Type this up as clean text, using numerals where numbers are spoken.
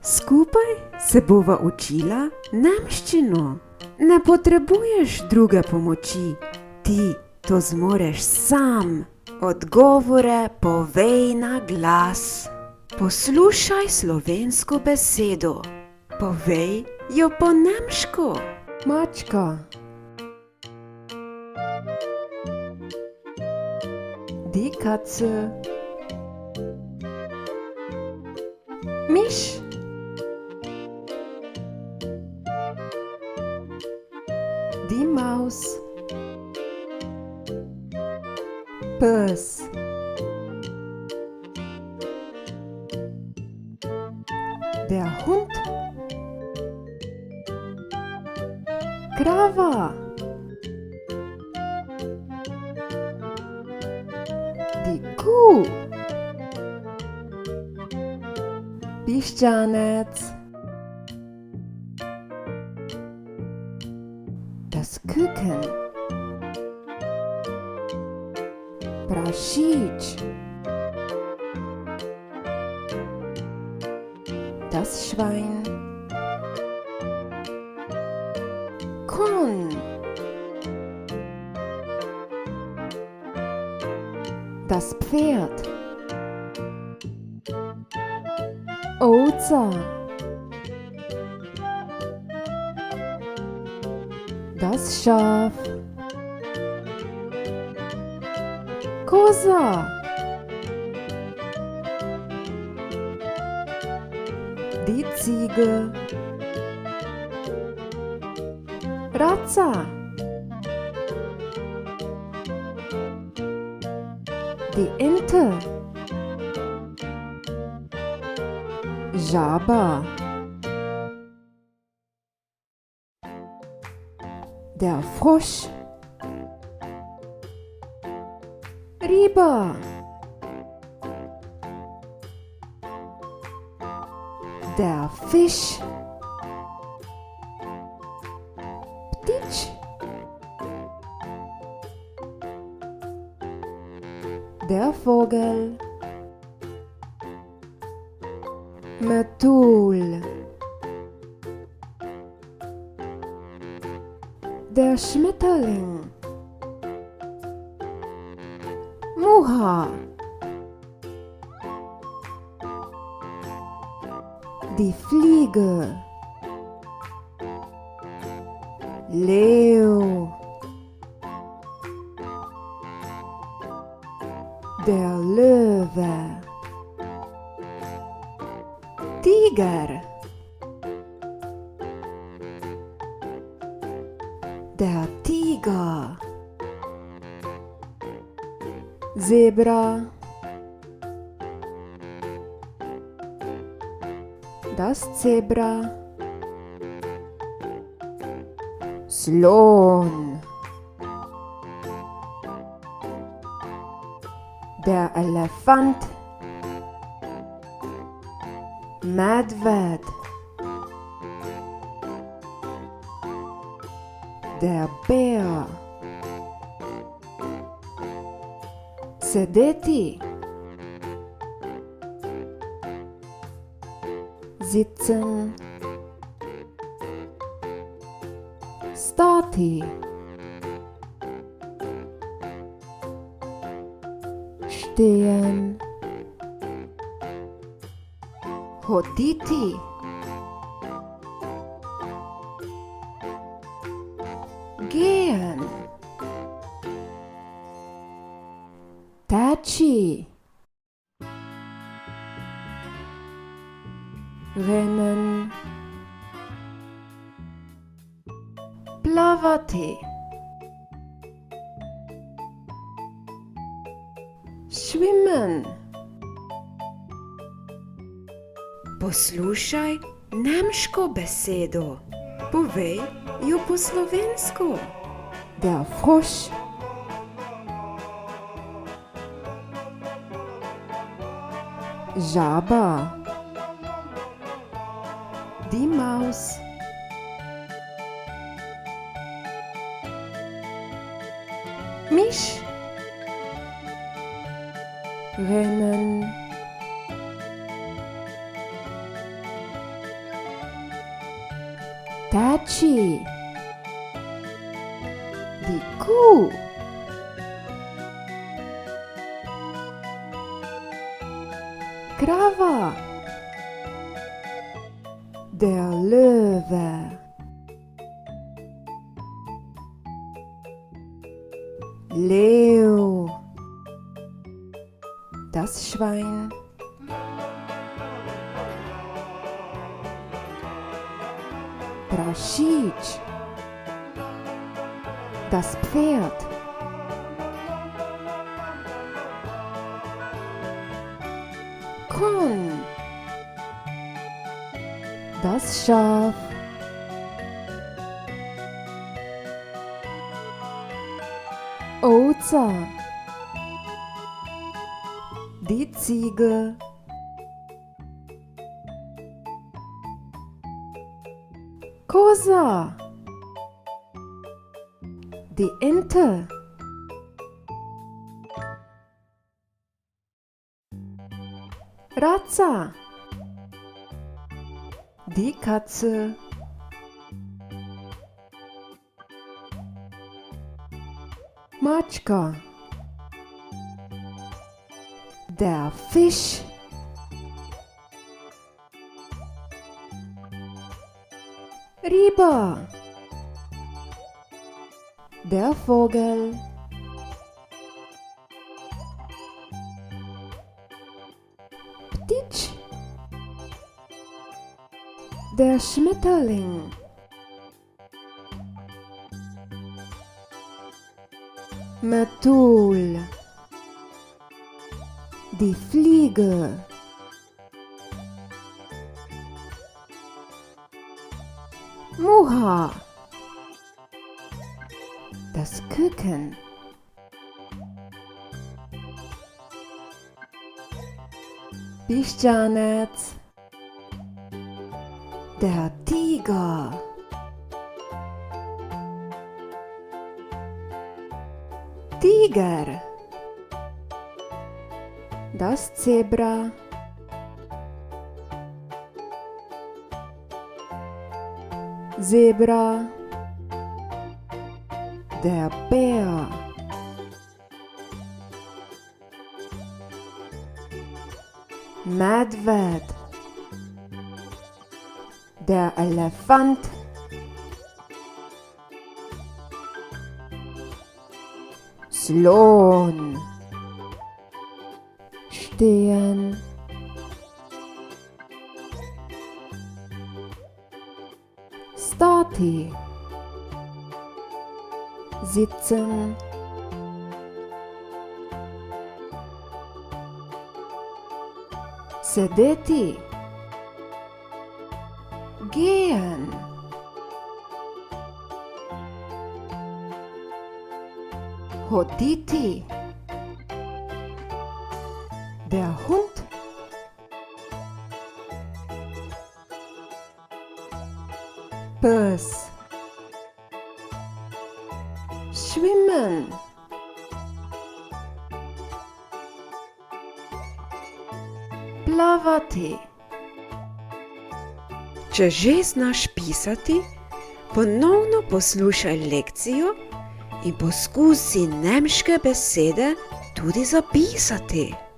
Skupaj se bova učila nemščino. Ne potrebuješ druge pomoči, ti to zmoreš sam. Odgovore povej na glas. Poslušaj slovensko besedo. Povej jo po nemško. Mačka. Die Katze. Miš. Die Maus. Pes. Der Hund. Krava. Die Kuh. Piščanec. Das Küken. Prašič. Das Schwein. Kon. Das Pferd. Ovca. Das Schaf. Koza. Die Ziege. Raca. Die Ente. Žaba. Der Frosch. Riba. Der Fisch. Ptič. Der Vogel. Metul. Der Schmetterling. Mucha. Die Fliege. Leo. Der Löwe. Tiger. Der Tiger. Zebra. Das Zebra. Slon. Der Elefant. Medved. Der Bär. Sedeti. Sitzen. Stati. Stehen. Hoditi. Gehen. Teči. Rennen. Plavati. Schwimmen. Poslušaj nemško besedo. Povej jo po slovensko. Der Frosch. Žaba. Die Maus. Miš. Rennen. Teči. Die Kuh. Krava. Der Löwe. Leo. Das Schwein. Prašič. Das Pferd. Korn. Das Schaf. Ovca. Die Ziege. Kosa. Die Ente. Ratza. Die Katze. Matschka. Der Fisch. Riba. Der Vogel. Ptitsch. Der Schmetterling. Metul. Die Fliege. Muha. Das Küken. Piščanec. Der Tiger. Tiger. Das Zebra. Zebra. Der Bär. Medved. Der Elefant. Slon. Stehen. Stati. Sitzen. Sedeti. Gehen. Hoditi. Der Hund. Pes. Schwimmen. Plavati. Če že znaš pisati, ponovno poslušaj lekcijo in poskusi nemške besede tudi zapisati.